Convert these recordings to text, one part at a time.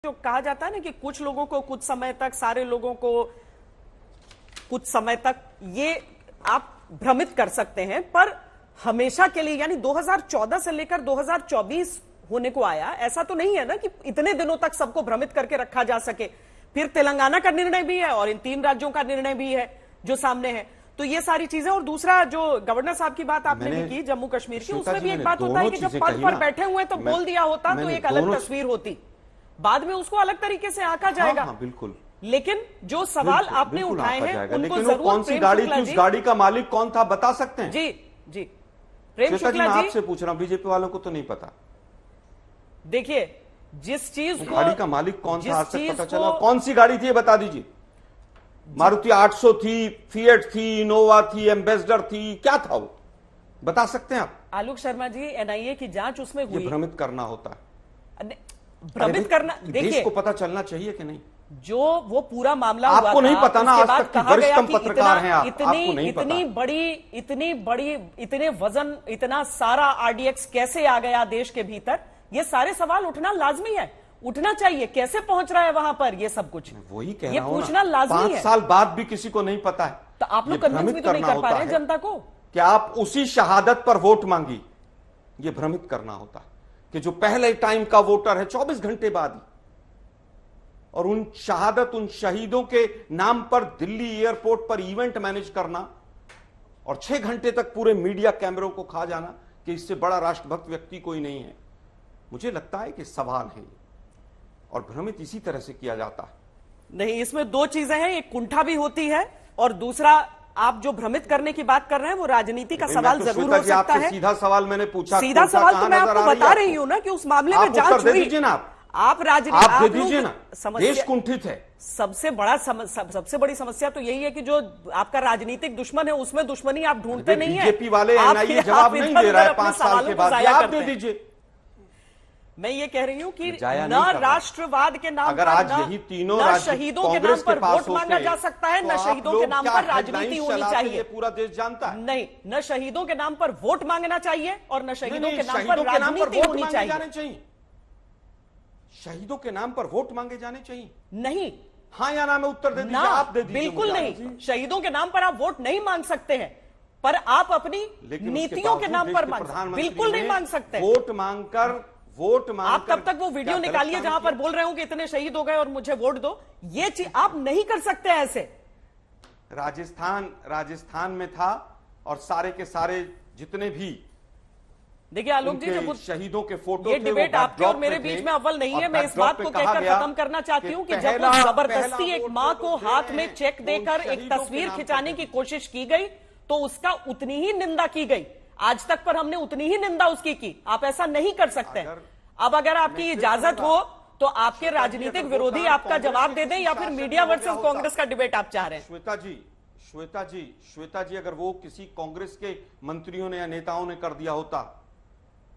जो कहा जाता है ना कि कुछ लोगों को कुछ समय तक, सारे लोगों को कुछ समय तक, ये आप भ्रमित कर सकते हैं, पर हमेशा के लिए, यानी 2014 से लेकर 2024 होने को आया, ऐसा तो नहीं है ना कि इतने दिनों तक सबको भ्रमित करके रखा जा सके। फिर तेलंगाना का निर्णय भी है और इन 3 राज्यों का निर्णय भी है जो सामने है। तो ये सारी चीजें, और दूसरा जो गवर्नर साहब की बात आपने भी की जम्मू कश्मीर की, उसमें भी एक बात होता है कि जब पद पर बैठे हुए तो बोल दिया होता तो एक अलग तस्वीर होती, बाद में उसको अलग तरीके से आंका जाएगा। हाँ, बिल्कुल। लेकिन जो सवाल आपने उठाए हैं उनको जरूर, कौन सी गाड़ी थी, उस गाड़ी का मालिक कौन था, बता सकते हैं? जी जी, प्रेम शुक्ला जी, आपसे पूछ रहा हूं, बीजेपी वालों को तो नहीं पता। देखिए, जिस चीज को, गाड़ी का मालिक कौन था आज तक पता चला? कौन सी गाड़ी थी बता दीजिए। मारुति 800 थी, फिएट थी, इनोवा थी, एम्बेसडर थी, क्या था वो, बता सकते हैं आप? आलोक शर्मा जी, एनआईए की जांच उसमें हुई। भ्रमित करना होता है, भ्रमित करना। देखिए, देश को पता चलना चाहिए कि नहीं? जो वो पूरा मामला हुआ, आपको नहीं पता ना, आज तक की वरिष्ठतम पत्रकार हैं आप, आपको नहीं पता। इतनी बड़ी, इतने वजन, इतना सारा आरडीएक्स कैसे आ गया देश के भीतर, ये सारे सवाल उठना लाजमी है, उठना चाहिए। कैसे पहुंच रहा है वहां पर ये सब कुछ, वही कह ये रहा हूं पूछना लाजमी है। 5 साल बाद भी किसी को नहीं पता है, तो आप लोग कन्विंस भी तो नहीं कर पा रहे हैं जनता को कि आप उसी शहादत पर वोट मांगी। ये भ्रमित करना होता है कि जो पहले टाइम का वोटर है 24 घंटे बाद ही, और उन शहादत, उन शहीदों के नाम पर दिल्ली एयरपोर्ट पर इवेंट मैनेज करना और 6 घंटे तक पूरे मीडिया कैमरों को खा जाना कि इससे बड़ा राष्ट्रभक्त व्यक्ति कोई नहीं है। मुझे लगता है कि सवाल है और भ्रमित इसी तरह से किया जाता है। नहीं, इसमें 2 चीजें हैं, एक कुंठा भी होती है और दूसरा आप जो भ्रमित करने की बात कर रहे हैं वो राजनीति का सवाल जरूर हो सकता है। सीधा सवाल मैंने पूछा, सीधा सवाल तो मैं आपको बता रही हूं ना कि उस मामले में जांच हुई। आप राजनीति, आप दे दीजिए ना, देश कुंठित है। सबसे बड़ी समस्या तो यही है कि जो आपका राजनीतिक दुश्मन है उसमें दुश्मनी आप ढूंढते नहीं है। बीजेपी वाले एनआईए जवाब नहीं दे रहा है 5 साल के बाद, आप दे दीजिए। मैं ये कह रही हूं कि न राष्ट्रवाद के नाम अगर पर, आज यही तीनों शहीदों के नाम पर वोट मांगा जा सकता है, न शहीदों के नाम पर राजनीति होनी चाहिए। पूरा देश जानता है। नहीं, न शहीदों के नाम पर वोट मांगना चाहिए और न शहीदों के नाम पर राजनीति होनी चाहिए। शहीदों के नाम पर वोट मांगे जाने चाहिए? नहीं। हाँ या ना में उत्तर दे दीजिए, आप दे दीजिए। बिल्कुल नहीं, शहीदों के नाम पर आप वोट नहीं मांग सकते हैं, पर आप अपनी नीतियों के नाम पर बिल्कुल नहीं मांग सकते। वोट मांगकर आप तब तक वो वीडियो निकालिए जहां पर बोल रहे हो कि इतने शहीद हो गए और मुझे वोट दो, ये चीज आप नहीं कर सकते ऐसे। राजस्थान में था और सारे के सारे जितने भी, देखिए आलोक जी, जब शहीदों के फोटो, ये डिबेट आपके और मेरे बीच में अव्वल नहीं है। मैं इस बात को कहकर खत्म करना चाहती हूं कि जब वो जबरदस्ती एक मां को हाथ में चेक देकर एक तस्वीर खिंचाने की कोशिश की गई तो उसका उतनी ही निंदा की गई। आज तक पर हमने उतनी ही निंदा उसकी की। आप ऐसा नहीं कर सकते। अब अगर आपकी इजाजत हो तो आपके राजनीतिक विरोधी आपका जवाब दे दें, या फिर मीडिया वर्सेस कांग्रेस का डिबेट आप चाह रहे हैं। श्वेता जी, अगर वो किसी कांग्रेस के मंत्रियों ने या नेताओं ने कर दिया होता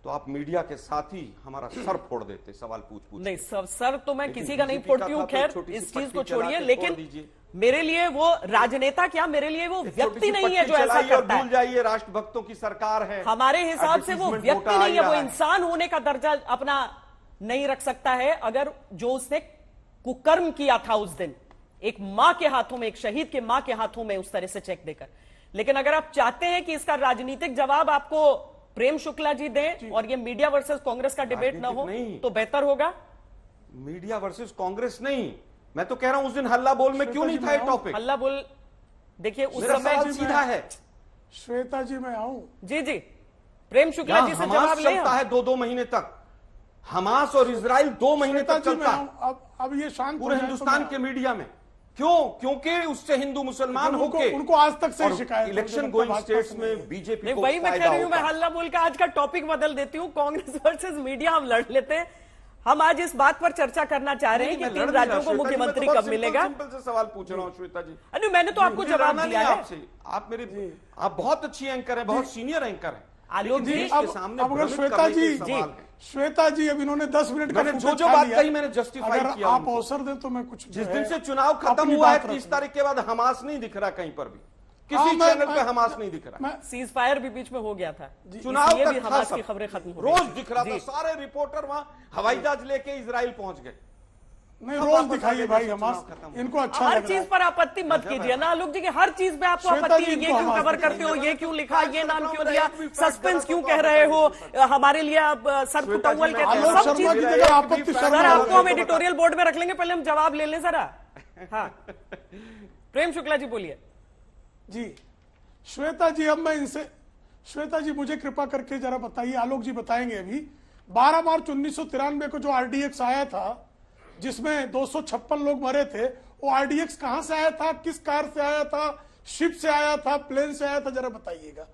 तो आप मीडिया के साथ ही हमारा सर फोड़ देते, सवाल पूछ नहीं सर तो मैं किसी का नहीं फोड़ती हूँ, खैर इस चीज को छोड़िए। लेकिन मेरे लिए वो राजनेता क्या, मेरे लिए वो व्यक्ति नहीं है जो ऐसा करता है। भूल जाइए, राष्ट्रभक्तों की सरकार है। हमारे हिसाब से वो व्यक्ति नहीं है, वो इंसान होने का दर्जा अपना नहीं रख सकता है। अगर जो उसने कुकर्म किया था उस दिन, एक मां के हाथों में, एक शहीद के मां के हाथों में उस तरह से चेक देकर। लेकिन अगर आप चाहते हैं कि इसका राजनीतिक जवाब आपको प्रेम शुक्ला जी दें और ये मीडिया वर्सेस कांग्रेस का डिबेट ना हो तो बेहतर होगा। मीडिया वर्सेस कांग्रेस नहीं, मैं तो कह रहा हूं उस दिन हल्ला बोल में क्यों नहीं था ये टॉपिक? हल्ला बोल, देखिए उस समय सीधा है। श्वेता जी मैं आऊं? जी जी, प्रेम शुक्ला जी से जवाब ले। चलता है 2-2 महीने तक, हमास और इजराइल 2 महीने तक चलता है। अब ये शांत पूरे हिंदुस्तान के मीडिया में क्यों? क्योंकि उससे हिंदू मुसलमान होके उनको आज तक से शिकायत, इलेक्शन गोइंग स्टेट्स में बीजेपी को वही मैं कह रही हूं। मैं हल्ला बोल का आज का टॉपिक बदल देती हूँ, कांग्रेस वर्सेस मीडिया हम लड़ लेते हैं। हम आज इस बात पर चर्चा करना चाह रहे हैं कि 3 राज्यों को मुख्यमंत्री कब मिलेगा। सिंपल से सवाल पूछ रहा हूं श्वेता जी। अरे मैंने तो आपको जवाब दिया है। आप बहुत अच्छी एंकर हैं, बहुत सीनियर एंकर हैं आलोक जी। अब अगर श्वेता जी अब इन्होंने 10 मिनट का जो बात कही मैंने जस्टिफाई किया। आप अवसर दें तो मैं कुछ, जिस दिन से चुनाव खत्म हुआ है 30 तारीख के बाद हमास नहीं दिख रहा कहीं पर भी, किसी चैनल पे हमास नहीं दिख रहा। सीज फायर भी बीच में हो गया था, चुनाव तक भी हमास की खबरें खत्म हो रोज दिख रहा था। सारे रिपोर्टर वहां हवाई जहाज लेके इजराइल पहुंच गए। नहीं, अब रोज वापस दिखाइए आगे भाई जैसे हमास, चुनाव खत्म हो। इनको अच्छा हर लग रहा चीज है। पर आपत्ति मत कीजिए ना आलोक जी, कि हर चीज पे आपको श्वेता आपत्ति जी, है, ये इनको क्यों हमास कवर करते हो, दिखाइए। ये क्यों लिखा, ये नाम क्यों मेरा लिया, एक भी फैक्ट सस्पेंस गलत क्यों हो तो कह आप रहे हो, बताइए हमारे लिए आप सर श्वेता जी, कुटौल मैं कहते हैं, आलोक सब शर्मा चीज। की जगह आपत्ति सर शर्मा आपको हम तो एडिटोरियल बोर्ड में रख लेंगे, पहले हम जवाब ले लें जरा। हाँ, प्रेम शुक्ला जी बोलिए। जी श्वेता जी, अब मैं इनसे, श्वेता जी मुझे कृपा करके जरा बताइए, आलोक जी बताएंगे अभी 12 मार्च 1993 को जो आरडीएक्स आया था जिसमें 256 लोग मरे थे, वो आरडीएक्स कहां से आया था, किस कार से आया था, शिप से आया था, प्लेन से आया था, जरा बताइएगा।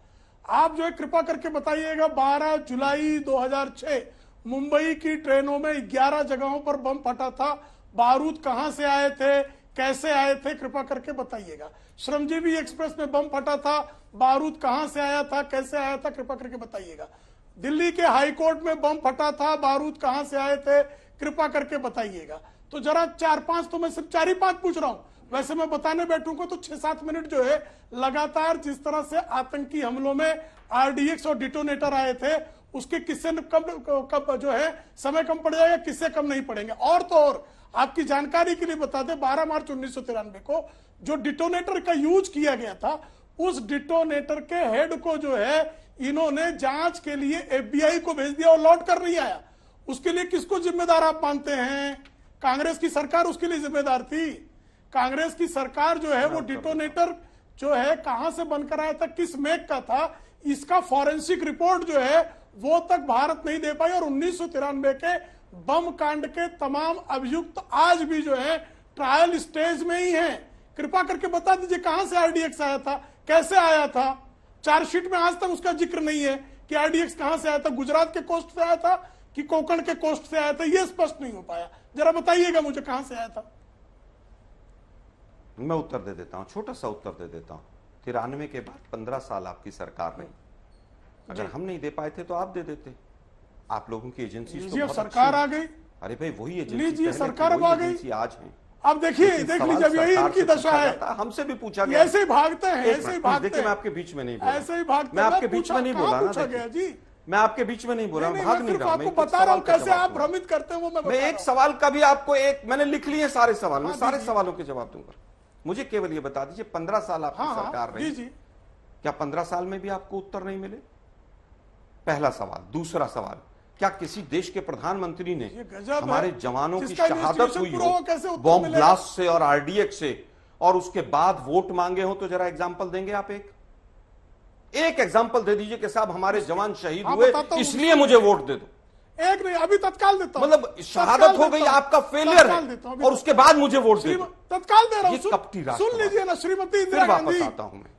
आप जो है कृपा करके बताइएगा 12 जुलाई 2006 मुंबई की ट्रेनों में 11 जगहों पर बम फटा था, बारूद कहां से आए थे, कैसे आए थे, कृपा करके बताइएगा। श्रमजीवी एक्सप्रेस में बम फटा था, बारूद कहां से आया था, कैसे आया था, कृपा करके बताइएगा। दिल्ली के हाई कोर्ट में बम फटा था, बारूद कहां से आए थे, कृपा करके बताइएगा। तो जरा 4-5, तो मैं सिर्फ 4 ही 5 पूछ रहा हूं, वैसे मैं बताने बैठूंगा तो 6-7 मिनट जो है लगातार जिस तरह से आतंकी हमलों में आरडीएक्स और डिटोनेटर आए थे, उसके किस्से कब जो है समय कम पड़ जाएगा, किस्से कम नहीं पड़ेंगे। और तो और आपकी जानकारी के लिए बता दें, 12 मार्च 1993 को जो डिटोनेटर का यूज किया गया था, उस डिटोनेटर के हेड को जो है इन्होंने जांच के लिए एफबीआई को भेज दिया और लौट कर नहीं आया। उसके लिए किसको जिम्मेदार आप मानते हैं? कांग्रेस की सरकार उसके लिए जिम्मेदार थी। कांग्रेस की सरकार जो है वो डिटोनेटर जो है कहां से बनकर आया था, किस मेक का था, इसका फॉरेंसिक रिपोर्ट जो है वो तक भारत नहीं दे पाई। और 1993 के बम कांड के तमाम अभियुक्त आज भी जो है ट्रायल स्टेज में ही हैं। कृपा करके बता दीजिए कहां से आरडीएक्स आया था, कैसे आया था। चार्जशीट में आज तक उसका जिक्र नहीं है कि आरडीएक्स कहां से आया था, गुजरात के कोस्ट से आया था कि कोंकण के कोस्ट से आया था, यह स्पष्ट नहीं हो पाया। जरा बताइएगा मुझे कहां से आया था। मैं उत्तर दे देता हूं, छोटा सा उत्तर दे देता हूं। 93 के बाद 15 साल आपकी सरकार में, अगर हम नहीं दे पाए थे तो आप दे देते। आप लोगों की एजेंसी तो सरकार आ गई। अरे भाई वही एजेंसी लीजिए, पहले सरकार थी, अब आ वही गई। एजेंसी आज है। अब देखिए, देख लीजिए, अब यही इनकी दशा है। हमसे भी पूछा गया, ऐसे ही भागते हैं, ऐसे ही भागते देखिए हैं। मैं आपके बीच में नहीं बोला, ऐसे ही भागते मैं आपके बीच में नहीं बोला ना, पूछा गया जी। मैं आपके बीच में नहीं बोला, नहीं, भाग नहीं रहा, आपको बता रहा हूं कैसे आप भ्रमित करते हैं वो मैं मैं एक सवाल का भी आपको एक मैंने लिख लिए सारे सवाल, मैं सारे सवालों के जवाब दूंगा। मुझे केवल ये बता दीजिए 15 साल आपकी सरकार रही, क्या 15 साल में भी आपको उत्तर नहीं मिले? पहला सवाल। दूसरा सवाल, क्या किसी देश के प्रधानमंत्री ने हमारे जवानों की शहादत हुई हो बॉम्ब ब्लास्ट से और आरडीएक्स से और उसके बाद वोट मांगे हो? तो जरा एग्जांपल देंगे आप, एक एग्जांपल दे दीजिए कि साहब हमारे जवान शहीद हुए इसलिए मुझे वोट दे दो। एक नहीं, अभी तत्काल देता हूं। मतलब शहादत हो गई, आपका फेलियर है और उसके बाद मुझे वोट दे दो। तत्काल दे रहा हूं। कपटी राष्ट्र। सुन लीजिए ना, श्रीमती इंदिरा गांधी,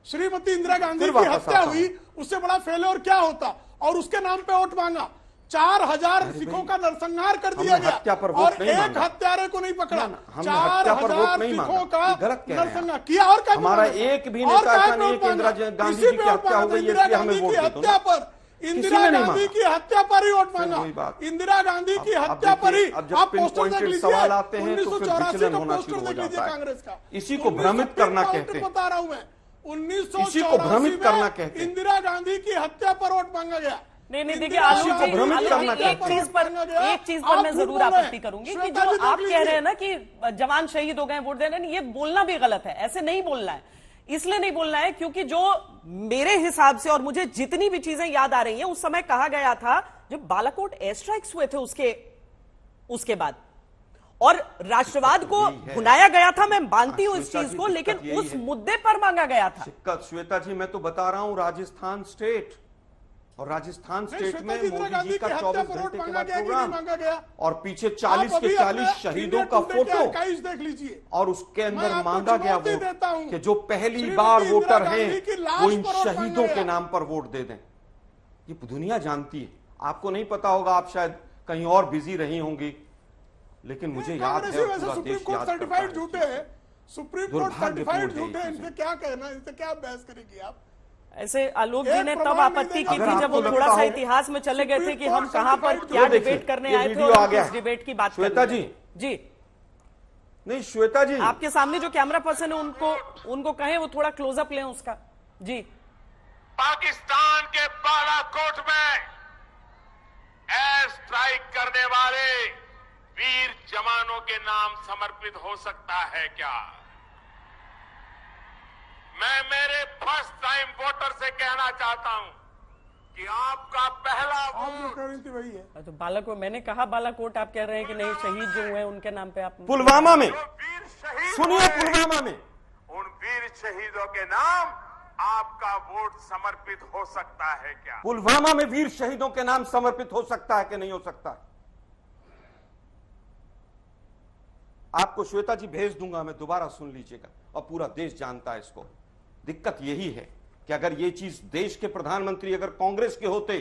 श्रीमती इंदिरा गांधी की हत्या हुई, उससे बड़ा फेलियर क्या होता? और उसके नाम पे वोट मांगा, 4000 सिखों का नरसंहार कर दिया गया और एक हत्यारे को नहीं पकड़ा। 4000 सिखों का नरसंहार किया। और क्या हमारा एक भी नेता ऐसा नहीं कि इंदिरा गांधी की हत्या हो गई इसलिए हमें वोट दे दो। पर इंदिरा गांधी की हत्या पर ही वोट मांगा। इंदिरा गांधी की हत्या पर ही आप पोस्टर देख लीजिए, सवाल आते हैं तो 1984 का पोस्टर देख लीजिए कांग्रेस का। इसी को भ्रमित करना कहते हैं, बता रहा हूं मैं। 1984 में इंदिरा गांधी की हत्या पर वोट मांगा गया। नहीं, देखिए आलोक जी, एक चीज पर मैं जरूर आपत्ति करूंगी कि जो आप कह रहे हैं ना कि जवान शहीद हो गए वोट देने, ये बोलना भी गलत है। ऐसे नहीं बोलना है, इसलिए नहीं बोलना है क्योंकि जो मेरे हिसाब से और मुझे जितनी भी चीजें याद आ रही हैं, उस समय कहा गया था जब बालाकोट एयर स्ट्राइक्स हुए थे उसके बाद, और राष्ट्रवाद को भुनाया गया था। मैं मानती हूं इस चीज को, लेकिन उस मुद्दे पर मांगा गया था। श्वेता जी, मैं तो बता रहा हूं राजस्थान स्टेट, और राजस्थान स्टेट में मोदी जी का 24 घंटे के बाद प्रोग्राम और पीछे 40 के 40 शहीदों का फोटो देख लीजिए, और उसके अंदर मांगा गया वोट कि जो पहली बार वोटर हैं वो इन शहीदों के नाम पर वोट दे दें। ये दुनिया जानती है, आपको नहीं पता होगा, आप शायद कहीं और बिजी रही होंगी, लेकिन मुझे याद है पूरा देश याद करता है। झूठे हैं, सुप्रीम कोर्ट सर्टिफाइड झूठे, इनसे क्या कहना, इनसे क्या बहस करेगी आप? ऐसे आलोक जी ने तब आपत्ति की थी जब वो थोड़ा सा इतिहास में चले गए थे कि हम कहां पर क्या डिबेट करने आए थे और किस डिबेट की बात। श्वेता जी जी नहीं, श्वेता जी आपके सामने जो कैमरा पर्सन है उनको कहें वो थोड़ा क्लोजअप लें उसका। जी, पाकिस्तान के बालाकोट में एयर स्ट्राइक करने वाले वीर जवानों के नाम समर्पित हो सकता है क्या? मैं मेरे फर्स्ट टाइम वोटर से कहना चाहता हूं कि आपका पहला आप जो वोट कह रही थी वही है। तो बालाकोट, मैंने कहा बालाकोट, आप कह रहे हैं कि नहीं, शहीद जो हुए हैं उनके नाम पे आप पुलवामा में, जो वीर शहीद सुनिए, हुए, पुलवामा में उन वीर शहीदों के नाम आपका वोट समर्पित हो सकता है क्या? पुलवामा में वीर शहीदों के नाम समर्पित हो सकता है कि नहीं हो सकता? आपको श्वेता जी भेज दूंगा, मैं दोबारा सुन लीजिएगा, और पूरा देश जानता है इसको। दिक्कत यही है कि अगर ये चीज देश के प्रधानमंत्री अगर कांग्रेस के होते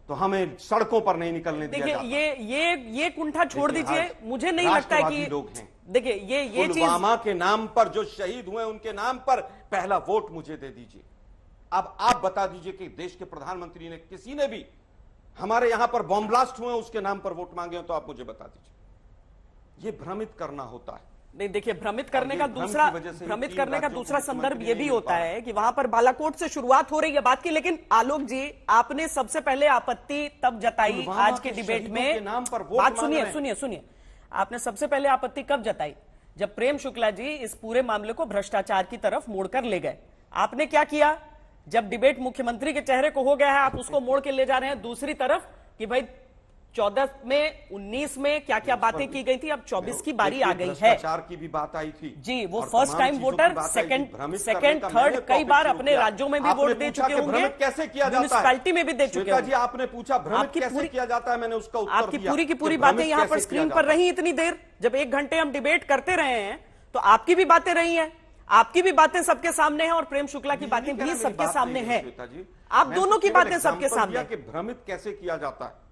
तो हमें सड़कों पर नहीं निकलने दिया जाता। देखिए ये कुंठा छोड़ लेकिन दीजिए, आज मुझे नहीं लगता है राष्ट्रवादी कि लोग हैं। देखिए ये चीज, पुलवामा के नाम पर जो शहीद हुए उनके नाम पर पहला वोट मुझे दे दीजिए। अब आप बता दीजिए कि देश के प्रधानमंत्री ने, किसी ने भी हमारे यहां पर बॉम्ब ब्लास्ट हुए उसके नाम पर वोट मांगे हो तो आप मुझे बता दीजिए। ये भ्रमित करना होता है। नहीं, देखिए भ्रमित करने का भ्रम दूसरा की वजह से ही भ्रमित तीन करने का राज्यों दूसरा के संदर्भ मुख्यमंत्री ये भी नहीं होता मिल पा है कि वहां पर बालाकोट से शुरुआत हो रही है बात की, लेकिन आलोक जी आपने सबसे पहले आपत्ति तब जताई पुलवामा आज के के डिबेट शहीदों में, के नाम पर वोट बात मांग सुनिए रहे हैं। सुनिए सुनिए, आपने सबसे पहले आपत्ति कब जताई? जब प्रेम शुक्ला जी इस पूरे मामले को भ्रष्टाचार की तरफ मोड़कर ले गए। आपने क्या किया? जब डिबेट मुख्यमंत्री के चेहरे को हो गया है, आप उसको मोड़ के ले जा रहे हैं दूसरी तरफ कि भाई 14 में 19 में क्या क्या बातें की गई थी, अब 24 की बारी आ गई है। भ्रष्टाचार की भी बात आई थी जी, वो और फर्स्ट तमाम टाइम चीजों की वोटर, बात आई थी। सेकंड भ्रमित सेकंड करने का थर्ड मैंने कई टॉपिक बार शुरू अपने किया। राज्यों में भी आपने वोट दे पूछा चुके कि होंगे, भ्रमित कैसे किया जाता है? म्युनिसिपैलिटी में भी दे चुके श्वेता जी, होंगे। आपने पूछा भ्रमित आपकी कैसे पूरी- किया जाता है, मैंने उसका उत्तर आपकी दिया पूरी की कि पूरी भ्रमित बातें यहाँ पर कैसे स्क्रीन किया पर जाता है। रही इतनी देर, जब 1 घंटे हम डिबेट करते रहे हैं तो आपकी भी बातें रही हैं, आपकी भी बातें सबके सामने हैं और प्रेम शुक्ला की बातें भी सबके सामने हैं। आप दोनों की बातें सबके सामने। भ्रमित कैसे किया जाता है?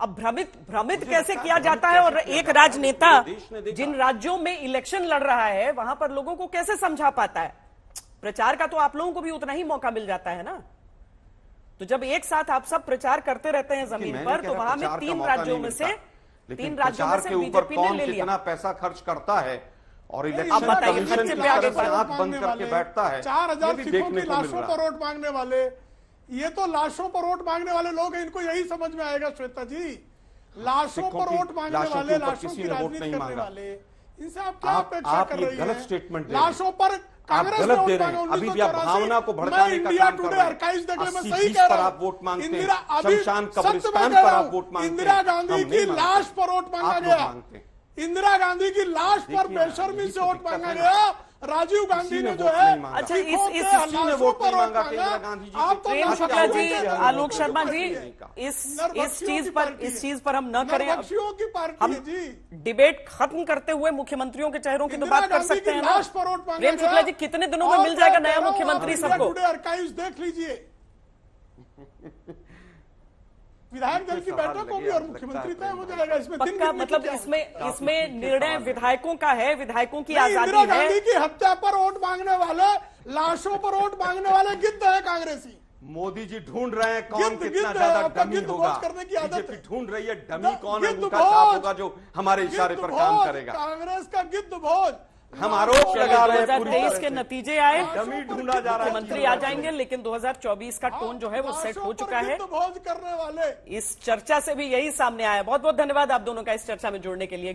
अब भ्रमित मुझे कैसे लगता है किया भ्रमित जाता है, और कैसे किया एक जाता है, राजनेता पूरे देश ने देखा। जिन राज्यों में इलेक्शन लड़ रहा है वहां पर लोगों को कैसे समझा पाता है? प्रचार का तो आप लोगों को भी उतना ही मौका मिल जाता है ना। तो जब एक साथ आप सब प्रचार करते रहते हैं जमीन पर, तो वहां में 3 राज्यों में से प्रचार के ऊपर बीजेपी ने कौन ले लिया। कितना पैसा खर्च करता है और इलेक्शन आप बताइए, कमीशन खर्चे किस पे आगे तरह से बढ़ो। आंख बंद करके बैठता है, 4000 ये भी सिखों देखने की को मिल लाशों रहा पर है। वोट मांगने वाले, ये तो लाशों पर वोट मांगने वाले लोग हैं, इनको यही समझ में आएगा श्वेता जी। लाशों सिखों पर की वोट मांगने लाशों के वाले, ऊपर लाशों किसी की ने वोट राजनीति नहीं करने मांगा। वाले, इनसे आप क्या अपेक्षा आप कर ये रही गलत हैं? स्टेटमेंट दे रहे हैं। लाशों पर कांग्रेस गलत ने दे वोट रहे हैं। मांगा अभी भी आप 1984। भावना को भड़काने मैं का इंडिया काम कर टुडे रहे हैं। आर्काइव्स देखने में 80-20 सही कह पर रहा आप वोट हूं। मांगते हैं। इंदिरा अभी शमशान सत्य कब्रिस्तान में कह पर रहा आप हूं, वोट मांगते हैं। इंदिरा गांधी हम की नहीं मांगते। लाश पर वोट मांगा आप लोग गया। मांगते हैं। इंदिरा गांधी की लाश पर देखिए, बेशर्मी यही से तो वोट दिक्कत मांगा है ना। गया। राजीव गांधी किसी ने ने जो वोट है नहीं मांगा। अच्छा, सिखों के किसी ने लाशों वोट पर नहीं वोट मांगा कि मांगा। इंदिरा गांधी जी आप तो प्रेम हत्या शुक्ला हुई जी, है। आलोक शर्मा जी, नहीं इस चीज पर हम न करें। नरबख्शियों की पार्टी हम है जी। डिबेट खत्म करते हुए मुख्यमंत्रियों के चेहरों की तो इंदिरा बात कर गांधी सकते की हैं ना। लाश पर वोट मांगा प्रेम गया। शुक्ला जी, कितने दिनों में और मिल जाएगा मैं नया कह रहा हूं, मुख्यमंत्री इंडिया सबको? टुडे आर्काइव्स देख लीजिए। विधायक दल की सवाल बैठक लगे, होगी और लगता मुख्यमंत्री है तय हो जाएगा। इसमें दिन पक्का, गिनने की मतलब क्या है? इसमें निर्णय विधायकों का है, विधायकों की नहीं, इंदिरा आजादी गांधी है। की हत्या पर वोट मांगने वाले, लाशों पर वोट मांगने वाले गिद्ध है कांग्रेसी। मोदी जी ढूंढ रहे हैं कौन गिद्ध- कितना गिद्ध ज्यादा आपका डमी गिद्ध होगा। भोज करने की आदत है। बीजेपी ढूंढ रही है डमी कौन गिद्ध अंगूठा भोज। छाप होगा जो हमारे इशारे गिद्ध पर काम भोज, करेगा। कांग्रेस का गिद्ध भोज। हम आरोप लगा रहे हैं पूरी 2023 तरह के से। नतीजे आए, डमी ढूंढा जा रहा है। मुख्यमंत्री आ जाएंगे, लेकिन 2024 का टोन जो है वो सेट हो चुका है। गिद्ध भोज करने वाले। इस चर्चा से भी यही सामने आया। बहुत बहुत धन्यवाद आप दोनों का इस चर्चा में जुड़ने के लिए।